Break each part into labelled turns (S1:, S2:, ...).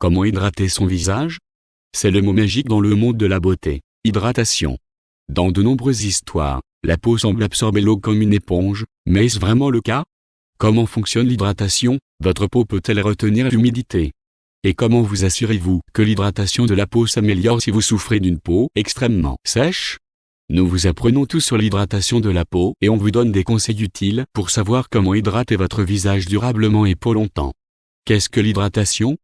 S1: Comment hydrater son visage? C'est le mot magique dans le monde de la beauté, hydratation. Dans de nombreuses histoires, la peau semble absorber l'eau comme une éponge, mais est-ce vraiment le cas? Comment fonctionne l'hydratation? Votre peau peut-elle retenir l'humidité? Et comment vous assurez-vous que l'hydratation de la peau s'améliore si vous souffrez d'une peau extrêmement sèche? Nous vous apprenons tout sur l'hydratation de la peau et on vous donne des conseils utiles pour savoir comment hydrater votre visage durablement et pour longtemps. Qu'est-ce que l'hydratation?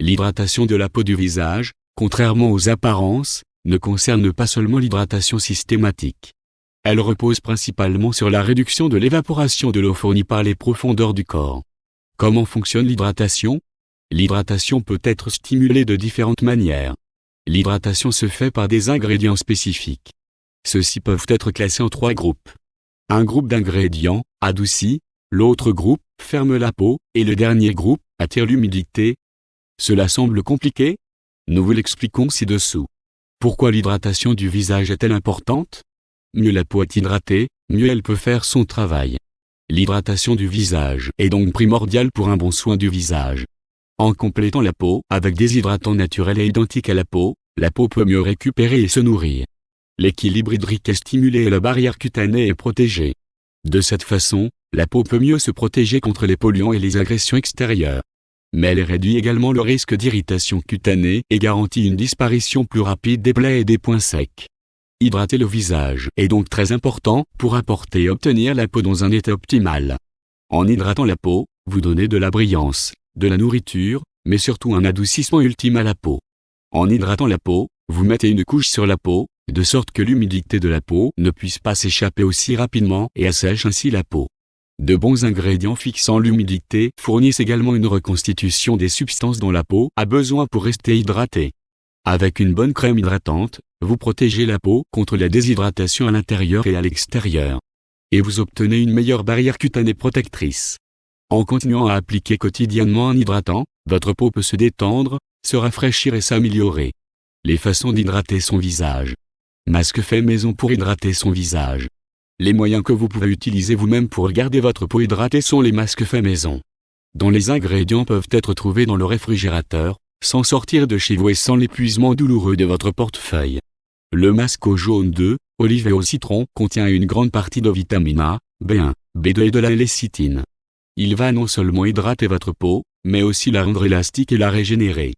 S1: L'hydratation de la peau du visage, contrairement aux apparences, ne concerne pas seulement l'hydratation systématique. Elle repose principalement sur la réduction de l'évaporation de l'eau fournie par les profondeurs du corps. Comment fonctionne l'hydratation? L'hydratation peut être stimulée de différentes manières. L'hydratation se fait par des ingrédients spécifiques. Ceux-ci peuvent être classés en 3 groupes. Un groupe d'ingrédients adoucit, l'autre groupe ferme la peau, et le dernier groupe attire l'humidité. Cela semble compliqué? Nous vous l'expliquons ci-dessous. Pourquoi l'hydratation du visage est-elle importante? Mieux la peau est hydratée, mieux elle peut faire son travail. L'hydratation du visage est donc primordiale pour un bon soin du visage. En complétant la peau avec des hydratants naturels et identiques à la peau peut mieux récupérer et se nourrir. L'équilibre hydrique est stimulé et la barrière cutanée est protégée. De cette façon, la peau peut mieux se protéger contre les polluants et les agressions extérieures. Mais elle réduit également le risque d'irritation cutanée et garantit une disparition plus rapide des plaies et des points secs. Hydrater le visage est donc très important pour apporter et obtenir la peau dans un état optimal. En hydratant la peau, vous donnez de la brillance, de la nourriture, mais surtout un adoucissement ultime à la peau. En hydratant la peau, vous mettez une couche sur la peau, de sorte que l'humidité de la peau ne puisse pas s'échapper aussi rapidement et assèche ainsi la peau. De bons ingrédients fixant l'humidité fournissent également une reconstitution des substances dont la peau a besoin pour rester hydratée. Avec une bonne crème hydratante, vous protégez la peau contre la déshydratation à l'intérieur et à l'extérieur. Et vous obtenez une meilleure barrière cutanée protectrice. En continuant à appliquer quotidiennement un hydratant, votre peau peut se détendre, se rafraîchir et s'améliorer. Les façons d'hydrater son visage. Masque fait maison pour hydrater son visage. Les moyens que vous pouvez utiliser vous-même pour garder votre peau hydratée sont les masques faits maison. Dont les ingrédients peuvent être trouvés dans le réfrigérateur, sans sortir de chez vous et sans l'épuisement douloureux de votre portefeuille. Le masque au jaune d'œuf, olive et au citron contient une grande partie de vitamine A, B1, B2 et de la lécithine. Il va non seulement hydrater votre peau, mais aussi la rendre élastique et la régénérer.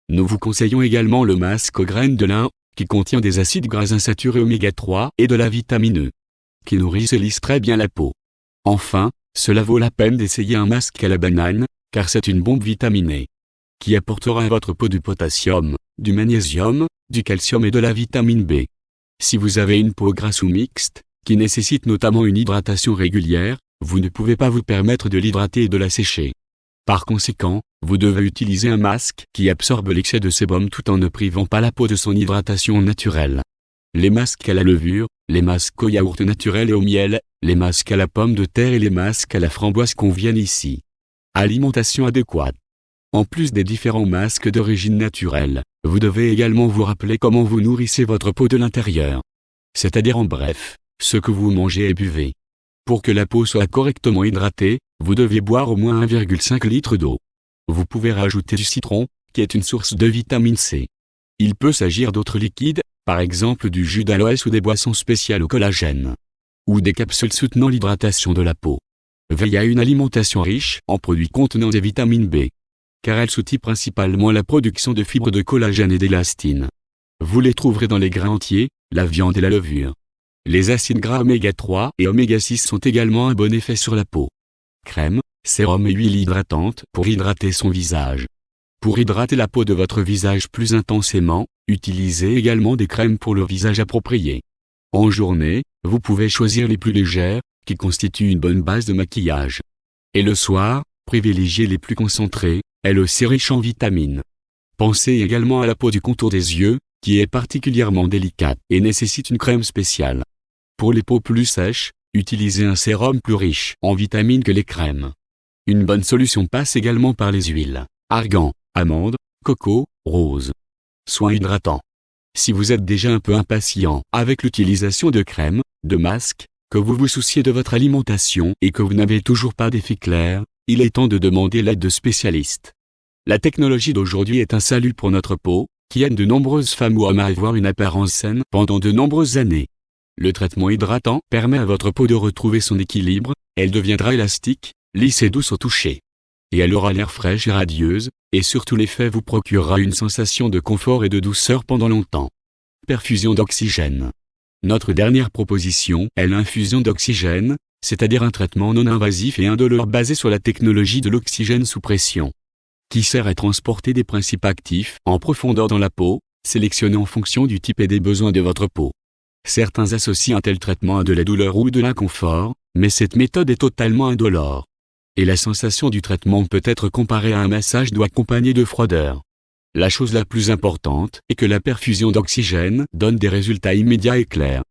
S1: Nous vous conseillons également le masque aux graines de lin, qui contient des acides gras insaturés oméga 3 et de la vitamine E, qui nourrissent et lissent très bien la peau. Enfin, cela vaut la peine d'essayer un masque à la banane, car c'est une bombe vitaminée, qui apportera à votre peau du potassium, du magnésium, du calcium et de la vitamine B. Si vous avez une peau grasse ou mixte, qui nécessite notamment une hydratation régulière, vous ne pouvez pas vous permettre de l'hydrater et de la sécher. Par conséquent, vous devez utiliser un masque qui absorbe l'excès de sébum tout en ne privant pas la peau de son hydratation naturelle. Les masques à la levure, les masques au yaourt naturel et au miel, les masques à la pomme de terre et les masques à la framboise conviennent ici. Alimentation adéquate. En plus des différents masques d'origine naturelle, vous devez également vous rappeler comment vous nourrissez votre peau de l'intérieur. C'est-à-dire en bref, ce que vous mangez et buvez. Pour que la peau soit correctement hydratée, vous devez boire au moins 1,5 litre d'eau. Vous pouvez rajouter du citron, qui est une source de vitamine C. Il peut s'agir d'autres liquides, par exemple du jus d'aloès ou des boissons spéciales au collagène. Ou des capsules soutenant l'hydratation de la peau. Veillez à une alimentation riche en produits contenant des vitamines B, car elles soutient principalement la production de fibres de collagène et d'élastine. Vous les trouverez dans les grains entiers, la viande et la levure. Les acides gras oméga 3 et oméga 6 sont également un bon effet sur la peau. Crème, sérum et huile hydratante pour hydrater son visage. Pour hydrater la peau de votre visage plus intensément, utilisez également des crèmes pour le visage appropriées. En journée, vous pouvez choisir les plus légères, qui constituent une bonne base de maquillage. Et le soir, privilégiez les plus concentrées, elles aussi riches en vitamines. Pensez également à la peau du contour des yeux, qui est particulièrement délicate et nécessite une crème spéciale. Pour les peaux plus sèches, utilisez un sérum plus riche en vitamines que les crèmes. Une bonne solution passe également par les huiles, argan, amande, coco, rose. Soins hydratants. Si vous êtes déjà un peu impatient avec l'utilisation de crèmes, de masques, que vous vous souciez de votre alimentation et que vous n'avez toujours pas d'effet clair, il est temps de demander l'aide de spécialistes. La technologie d'aujourd'hui est un salut pour notre peau, qui aide de nombreuses femmes ou hommes à avoir une apparence saine pendant de nombreuses années. Le traitement hydratant permet à votre peau de retrouver son équilibre, elle deviendra élastique, lisse et douce au toucher. Et elle aura l'air fraîche et radieuse, et surtout l'effet vous procurera une sensation de confort et de douceur pendant longtemps. Perfusion d'oxygène. Notre dernière proposition est l'infusion d'oxygène, c'est-à-dire un traitement non invasif et indolore basé sur la technologie de l'oxygène sous pression, qui sert à transporter des principes actifs en profondeur dans la peau, sélectionnés en fonction du type et des besoins de votre peau. Certains associent un tel traitement à de la douleur ou de l'inconfort, mais cette méthode est totalement indolore. Et la sensation du traitement peut être comparée à un massage doux accompagné de froideur. La chose la plus importante est que la perfusion d'oxygène donne des résultats immédiats et clairs.